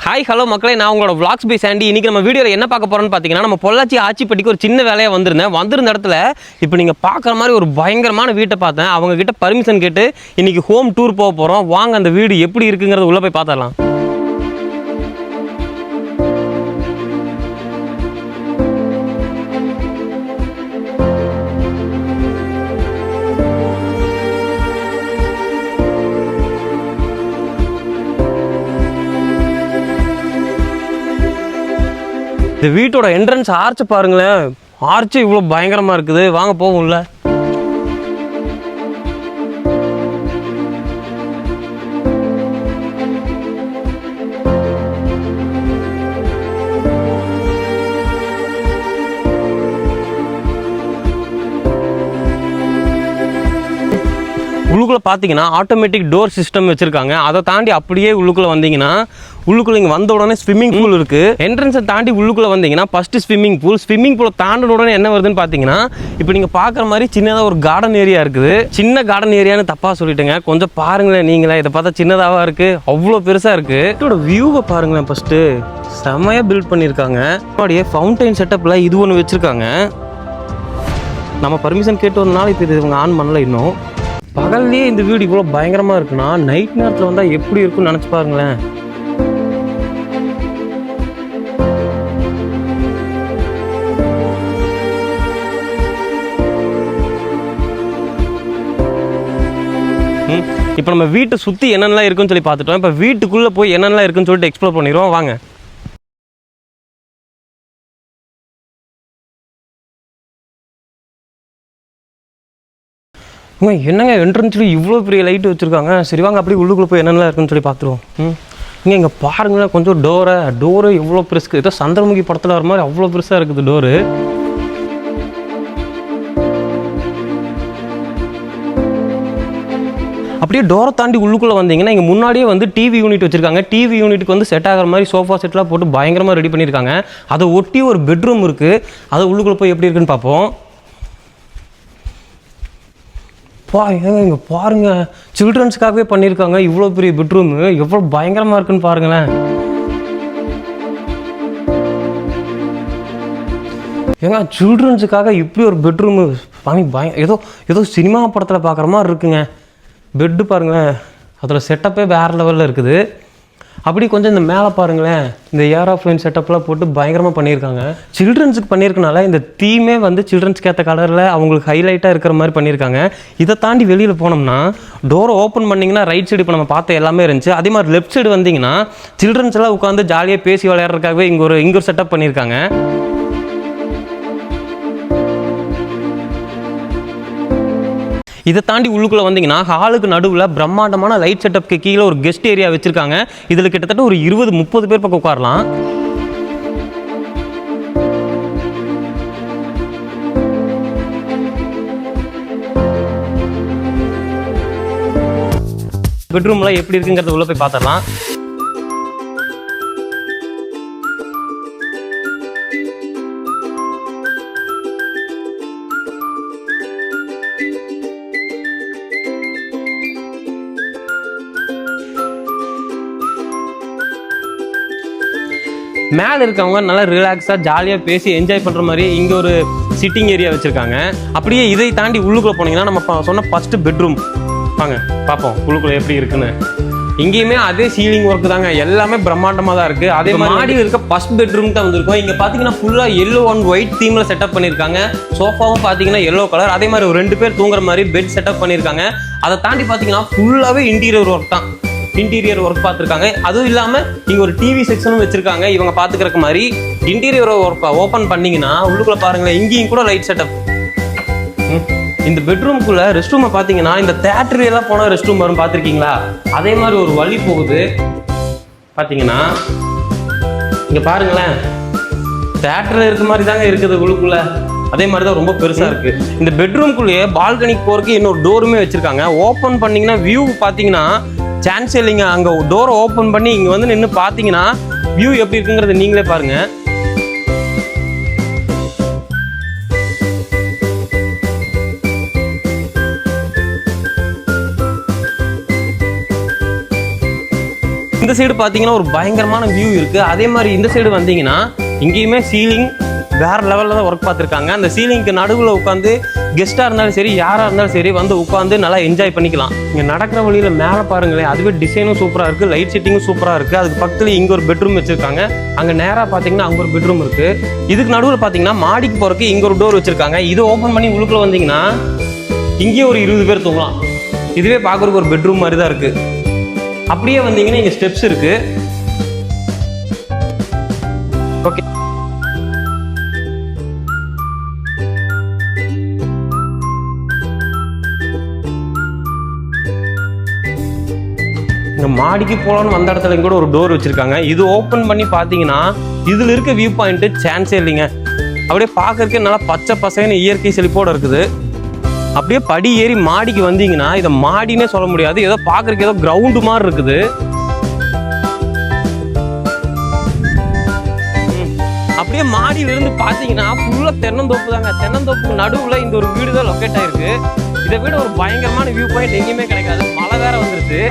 Hi hello மக்களே, நான் உங்களோட vlogs பை சாண்டி. இன்றைக்கி நம்ம வீடியோவில் என்ன பார்க்க போகிறோன்னு பார்த்தீங்கன்னா, நம்ம பொள்ளாச்சி ஆச்சிப்பட்டிக்கு ஒரு சின்ன வேலையாக வந்திருந்த இடத்துல இப்போ நீங்கள் பார்க்குற மாதிரி ஒரு பயங்கரமான வீட்டை பார்த்தேன். அவங்கக்கிட்ட பர்மிஷன் கேட்டு இன்றைக்கி ஹோம் டூர் போக போகிறோம். வாங்க அந்த வீடு எப்படி இருக்குங்கிறத உள்ளே போய் பார்த்துடலாம். இந்த வீட்டோட என்ட்ரன்ஸ் ஆர்ச் பாருங்களேன், ஆர்ச் இவ்வளோ பயங்கரமாக இருக்குது. வாங்க போகும்ல. உள்ளுக்குள்ளே பார்த்தீங்கன்னா ஆட்டோமேட்டிக் டோர் சிஸ்டம் வச்சுருக்காங்க. அதை தாண்டி அப்படியே உள்ளுக்குள்ளே வந்தீங்கன்னா உள்ளுக்குள்ளே இங்கே வந்த உடனே ஸ்விம்மிங் பூல் இருக்குது. என்ட்ரன்ஸை தாண்டி உள்ளுக்குள்ளே வந்தீங்கன்னா ஃபஸ்ட்டு ஸ்விம்மிங் பூலை தாண்டின உடனே என்ன வருதுன்னு பார்த்தீங்கன்னா, இப்போ நீங்கள் பார்க்குற மாதிரி சின்னதாக ஒரு கார்டன் ஏரியா இருக்குது. சின்ன கார்டன் ஏரியான்னு தப்பாக சொல்லிட்டுங்க, கொஞ்சம் பாருங்களேன். நீங்களே இதை பார்த்தா சின்னதாக இருக்குது, அவ்வளோ பெருசாக இருக்குது. இதோட வியூவை பாருங்களேன். ஃபஸ்ட்டு செம்மையாக பில்ட் பண்ணியிருக்காங்க. அப்படியே ஃபவுண்டைன் செட்டப்பில் இது ஒன்று வச்சுருக்காங்க. நம்ம பர்மிஷன் கேட்டு வந்தனால இப்போ இது இவங்க ஆன் பண்ணல. இன்னும் பகல்லையே இந்த வீடு இவ்வளோ பயங்கரமாக இருக்குன்னா, நைட் நேரத்தில் வந்தால் எப்படி இருக்குன்னு நினச்சி பாருங்களேன். இப்போ நம்ம வீட்டை சுற்றி என்னென்னலாம் இருக்குன்னு சொல்லி பார்த்துட்டோம். இப்போ வீட்டுக்குள்ளே போய் என்னென்னலாம் இருக்குன்னு சொல்லிட்டு எக்ஸ்ப்ளோர் பண்ணிடுவோம். வாங்க. என்னங்க என்ட்ரன்ஸ்ல இவ்வளோ பெரிய லைட் வச்சுருக்காங்க. சரி வாங்க அப்படியே உள்ளுக்குள்ளே போய் என்னென்னலாம் இருக்குன்னு சொல்லி பார்த்துருவோம். இங்கே பாருங்களேன், கொஞ்சம் டோரு எவ்வளோ பெருசு. ஏதோ சந்திரமுகி படத்தில் வர மாதிரி அவ்வளோ பெருசாக இருக்குது டோரு. அப்படியே டோரை தாண்டி உள்ளுக்குள்ளே வந்தீங்கன்னா இங்கே முன்னாடியே வந்து டிவி யூனிட் வச்சுருக்காங்க. டிவி யூனிட்டுக்கு வந்து செட் ஆகிற மாதிரி சோஃபா செட்லாம் போட்டு பயங்கரமாக ரெடி பண்ணியிருக்காங்க. அதை ஒட்டி ஒரு பெட்ரூம் இருக்குது. அதை உள்ளுக்குள்ளே போய் எப்படி இருக்குன்னு பார்ப்போம். இங்கே பாருங்கள், சில்ட்ரன்ஸுக்காகவே பண்ணியிருக்காங்க. இவ்வளோ பெரிய பெட்ரூமு எவ்வளோ பயங்கரமாக இருக்குன்னு பாருங்களேன். ஏங்க சில்ட்ரன்ஸுக்காக இப்படி ஒரு பெட்ரூமு ஏதோ சினிமா படத்தில் பார்க்குற மாதிரி இருக்குங்க. பெட்டு பாருங்களேன், அதில் செட்டப்பே வேறு லெவலில் இருக்குது. அப்படி கொஞ்சம் இந்த மேலே பாருங்களேன், இந்த ஏரோப்ளைன் செட்டப்லாம் போட்டு பயங்கரமாக பண்ணியிருக்காங்க. சில்ட்ரன்ஸுக்கு பண்ணியிருக்கனால இந்த தீமே வந்து சில்ட்ரன்ஸ்க்கு ஏற்ற கலரில் அவங்களுக்கு ஹைலைட்டாக இருக்கிற மாதிரி பண்ணியிருக்காங்க. இதை தாண்டி வெளியில் போனோம்னா டோரை ஓப்பன் பண்ணிங்கன்னா ரைட் சைடு இப்போ நம்ம பார்த்த எல்லாமே இருந்துச்சு. அதே மாதிரி லெஃப்ட் சைடு வந்தீங்கன்னா சில்ட்ரன்ஸ் எல்லாம் உட்காந்து ஜாலியாக பேசி விளையாடுறதுக்காகவே இங்கே ஒரு செட்டப் பண்ணியிருக்காங்க. இதை தாண்டி உள்ளுக்குள்ளே வந்தீங்கன்னா ஹாலுக்கு நடுவில் பிரம்மாண்டமான லைட் செட்டப்க்கு கீழே ஒரு கெஸ்ட் ஏரியா வச்சுருக்காங்க. இதில் கிட்டத்தட்ட ஒரு 20-30 பேர் பக்கம் உட்காரலாம். பெட்ரூம்லாம் எப்படி இருக்குங்கிறத உள்ள போய் பார்த்துடலாம். மேலே இருக்கவங்க நல்லா ரிலாக்ஸாக ஜாலியாக பேசி என்ஜாய் பண்ணுற மாதிரி இங்கே ஒரு சிட்டிங் ஏரியா வச்சுருக்காங்க. அப்படியே இதை தாண்டி உள்ளுக்குள்ளே போனீங்கன்னா நம்ம சொன்ன ஃபஸ்ட்டு பெட்ரூம். வாங்க பார்ப்போம் உள்ளுக்குள்ளே எப்படி இருக்குன்னு. இங்கேயுமே அதே சீலிங் ஒர்க்கு தாங்க, எல்லாமே பிரம்மாண்டமாக தான் இருக்குது. அதே மாதிரி மாடியில் இருக்க ஃபஸ்ட் பெட்ரூம் தான் வந்திருக்கும். இங்கே பார்த்தீங்கன்னா ஃபுல்லாக எல்லோ அண்ட் ஒயிட் தீமில் செட்டப் பண்ணியிருக்காங்க. சோஃபாவும் பார்த்தீங்கன்னா எல்லோ கலர். அதே மாதிரி ஒரு 2 பேர் தூங்குற மாதிரி பெட் செட்டப் பண்ணியிருக்காங்க. அதை தாண்டி பார்த்தீங்கன்னா ஃபுல்லாகவே இன்டீரியர் ஒர்க் தான். இன்டீரியர் ஒர்க் பார்த்துருக்காங்க. அதுவும் இல்லாமல் இங்கே ஒரு டிவி செக்ஷனும் வச்சுருக்காங்க. இவங்க பார்த்துக்கிறக்கு மாதிரி இன்டீரியர் ஒர்க் ஓப்பன் பண்ணிங்கன்னா உள்ளுக்குள்ளே பாருங்களேன், இங்கேயும் கூட லைட் செட்டப். இந்த பெட்ரூம்குள்ளே ரெஸ்ட் ரூமை பார்த்தீங்கன்னா இந்த தேட்டரியெல்லாம் போனால் ரெஸ்ட் ரூம் வரும், பார்த்துருக்கீங்களா? அதே மாதிரி ஒரு வழி போகுது. பார்த்தீங்கன்னா இங்கே பாருங்களேன், தேட்டரில் இருக்க மாதிரி தாங்க இருக்குது உள்ளுக்குள்ளே. அதே மாதிரி தான் ரொம்ப பெருசாக இருக்குது. இந்த பெட்ரூம்குள்ளேயே பால்கனிக்கு போகிறதுக்கு இன்னொரு டோருமே வச்சுருக்காங்க. ஓப்பன் பண்ணிங்கன்னா வியூ பார்த்தீங்கன்னா சான்ஸ் இல்லைங்க. அங்கே டோரை ஓப்பன் பண்ணி இங்கே வந்து நின்று பார்த்தீங்கன்னா வியூ எப்படி இருக்குங்கிறத நீங்களே பாருங்கள். இந்த சைடு பார்த்தீங்கன்னா ஒரு பயங்கரமான வியூ இருக்கு. அதே மாதிரி இந்த சைடு வந்தீங்கன்னா இங்கேயுமே சீலிங் வேற லெவலில் தான் ஒர்க் பார்த்துருக்காங்க. அந்த சீலிங்க்கு நடுவில் உட்காந்து கெஸ்ட்டாக இருந்தாலும் சரி யாராக இருந்தாலும் சரி வந்து உட்காந்து நல்லா என்ஜாய் பண்ணிக்கலாம். இங்கே நடக்கிற வழியில் மேலே பாருங்களேன், அதுவே டிசைனும் சூப்பராக இருக்குது, லைட் செட்டிங்கும் சூப்பராக இருக்குது. அதுக்கு பக்கத்தில் இங்கே ஒரு பெட்ரூம் வச்சுருக்காங்க. அங்கே நேராக பார்த்தீங்கன்னா அங்கே ஒரு பெட்ரூம் இருக்குது. இதுக்கு நடுவில் பார்த்தீங்கன்னா மாடிக்கு போகிறதுக்கு இங்கே ஒரு டோர் வச்சுருக்காங்க. இது ஓப்பன் பண்ணி உள்ளுக்குள்ள வந்தீங்கன்னா இங்கேயே ஒரு 20 பேர் தூங்கலாம். இதுவே பார்க்குறதுக்கு ஒரு பெட்ரூம் மாதிரி தான் இருக்குது. அப்படியே வந்தீங்கன்னா இங்கே ஸ்டெப்ஸ் இருக்குது. ஓகே, இந்த மாடிக்கு போகலான்னு வந்த இடத்துல கூட ஒரு டோர் வச்சிருக்காங்க. இது ஓப்பன் பண்ணி பார்த்தீங்கன்னா இதில் இருக்க வியூ பாயிண்ட்டு சான்ஸே இல்லைங்க. அப்படியே பார்க்கறதுக்கே நல்லா பச்சை பசைன்னு இயற்கை செழிப்போடு இருக்குது. அப்படியே படி ஏறி மாடிக்கு வந்தீங்கன்னா இதை மாடினே சொல்ல முடியாது, ஏதோ பார்க்கறதுக்கு ஏதோ கிரவுண்டு மாதிரி இருக்குது. அப்படியே மாடியிலிருந்து பார்த்தீங்கன்னா ஃபுல்லாக தென்னந்தோப்பு தாங்க. தென்னந்தோப்புக்கு நடுவில் இந்த ஒரு வீடு தான் லொக்கேட் ஆயிருக்கு. இதை விட ஒரு பயங்கரமான வியூ பாயிண்ட் எங்கேயுமே கிடைக்காது. மழை வேற வந்துருச்சு.